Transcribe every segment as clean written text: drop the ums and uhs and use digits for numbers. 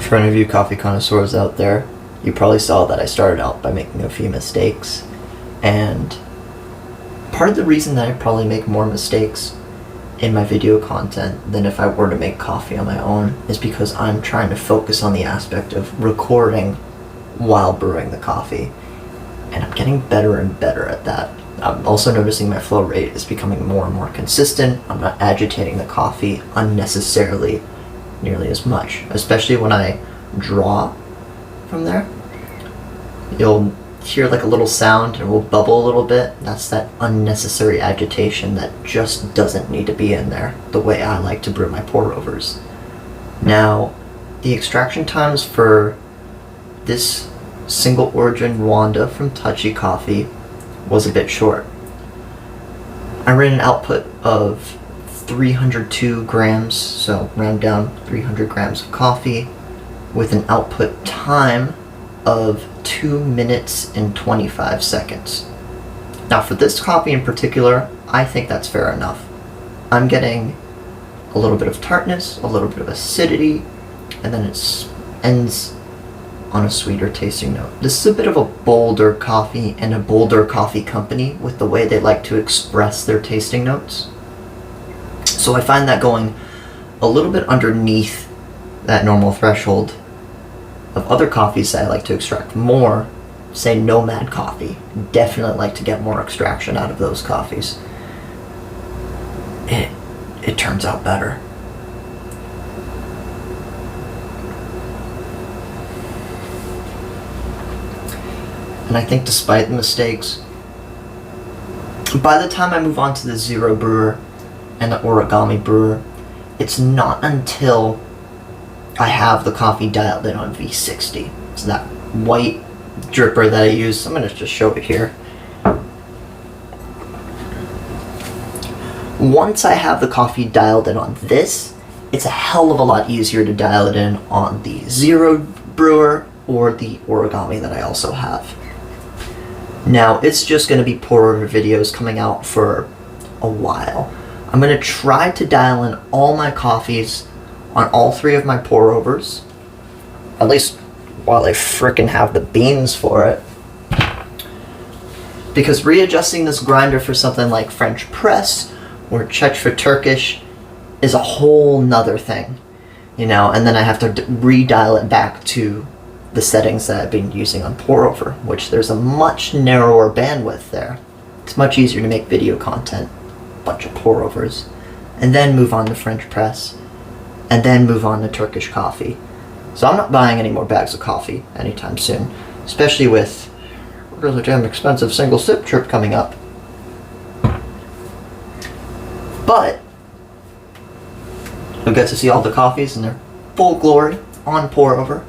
For any of you coffee connoisseurs out there, you probably saw that I started out by making a few mistakes. And part of the reason that I probably make more mistakes in my video content than if I were to make coffee on my own is because I'm trying to focus on the aspect of recording while brewing the coffee. And I'm getting better and better at that. I'm also noticing my flow rate is becoming more and more consistent. I'm not agitating the coffee unnecessarily nearly as much, especially when I draw from there. You'll hear like a little sound and it will bubble a little bit. That's that unnecessary agitation that just doesn't need to be in there, the way I like to brew my pour-overs. Now, the extraction times for this single origin Rwanda from Touchy coffee was a bit short. I ran an output of 302 grams, so round down 300 grams of coffee, with an output time of 2 minutes and 25 seconds. Now for this coffee in particular, I think that's fair enough. I'm getting a little bit of tartness, a little bit of acidity, and then it ends on a sweeter tasting note. This is a bit of a bolder coffee and a bolder coffee company with the way they like to express their tasting notes. So I find that going a little bit underneath that normal threshold of other coffees that I like to extract more, say Nomad coffee. Definitely like to get more extraction out of those coffees. It turns out better. And I think despite the mistakes, by the time I move on to the Zero brewer and the Origami brewer, it's not until I have the coffee dialed in on V60. So that white dripper that I use, I'm going to just show it here. Once I have the coffee dialed in on this, it's a hell of a lot easier to dial it in on the Zero brewer or the Origami that I also have. Now, it's just going to be pour-over videos coming out for a while. I'm going to try to dial in all my coffees on all three of my pour-overs, at least while I frickin' have the beans for it. Because readjusting this grinder for something like French press or Czech for Turkish is a whole nother thing, you know, and then I have to re-dial it back to the settings that I've been using on pour-over, which there's a much narrower bandwidth there. It's much easier to make video content, a bunch of pour-overs, and then move on to French press, and then move on to Turkish coffee. So I'm not buying any more bags of coffee anytime soon, especially with a really damn expensive single sip trip coming up. But you'll get to see all the coffees in their full glory on pour-over.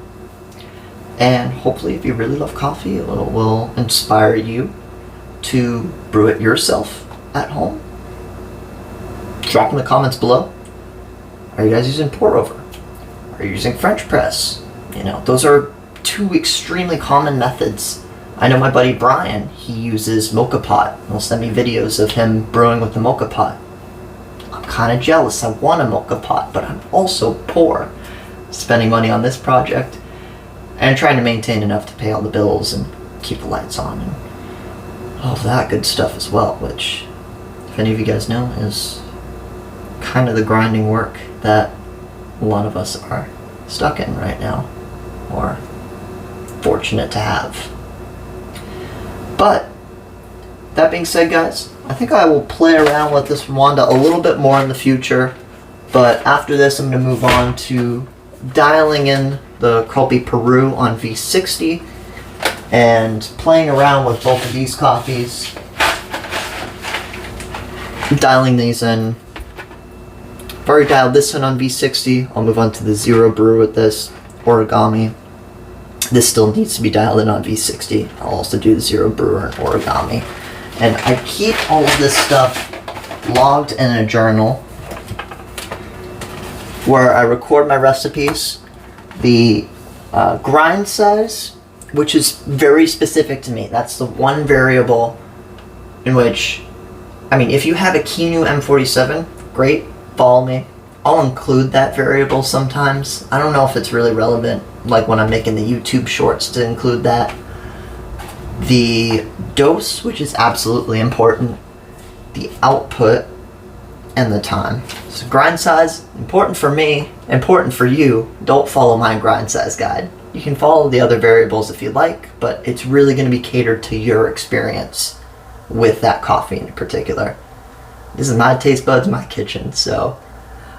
And hopefully, if you really love coffee, it will inspire you to brew it yourself at home. Drop in the comments below. Are you guys using pour-over? Are you using French press? You know, those are two extremely common methods. I know my buddy Brian, he uses mocha pot. He'll send me videos of him brewing with the mocha pot. I'm kind of jealous. I want a mocha pot, but I'm also poor. Spending money on this project and trying to maintain enough to pay all the bills and keep the lights on and all of that good stuff as well, which, if any of you guys know, is kind of the grinding work that a lot of us are stuck in right now, or fortunate to have. But that being said, guys, I think I will play around with this Rwanda a little bit more in the future, but after this I'm going to move on to dialing in the Culpy Peru on V60 and playing around with both of these coffees, dialing these in. I've already dialed this in on V60. I'll move on to the Zero brew with this Origami. This still needs to be dialed in on V60. I'll also do the Zero brewer and Origami. And I keep all of this stuff logged in a journal where I record my recipes, the grind size, which is very specific to me. That's the one variable in which, I mean, if you have a Kinu M47, great, follow me. I'll include that variable sometimes. I don't know if it's really relevant, like when I'm making the YouTube shorts, to include that. The dose, which is absolutely important, the output, and the time. So grind size, important for me, important for you. Don't follow my grind size guide. You can follow the other variables if you like, but it's really going to be catered to your experience with that coffee in particular. This is my taste buds, my kitchen, so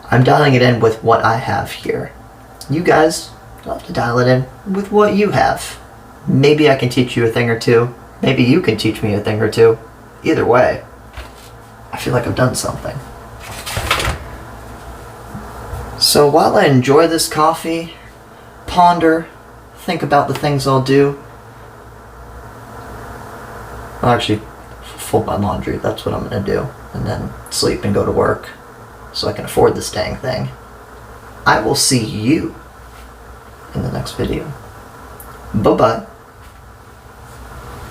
I'm dialing it in with what I have here. You guys, you'll have to dial it in with what you have. Maybe I can teach you a thing or two. Maybe you can teach me a thing or two. Either way, I feel like I've done something. So while I enjoy this coffee, ponder, think about the things I'll do. I'll actually fold my laundry. That's what I'm going to do. And then sleep and go to work so I can afford this dang thing. I will see you in the next video. Bye-bye.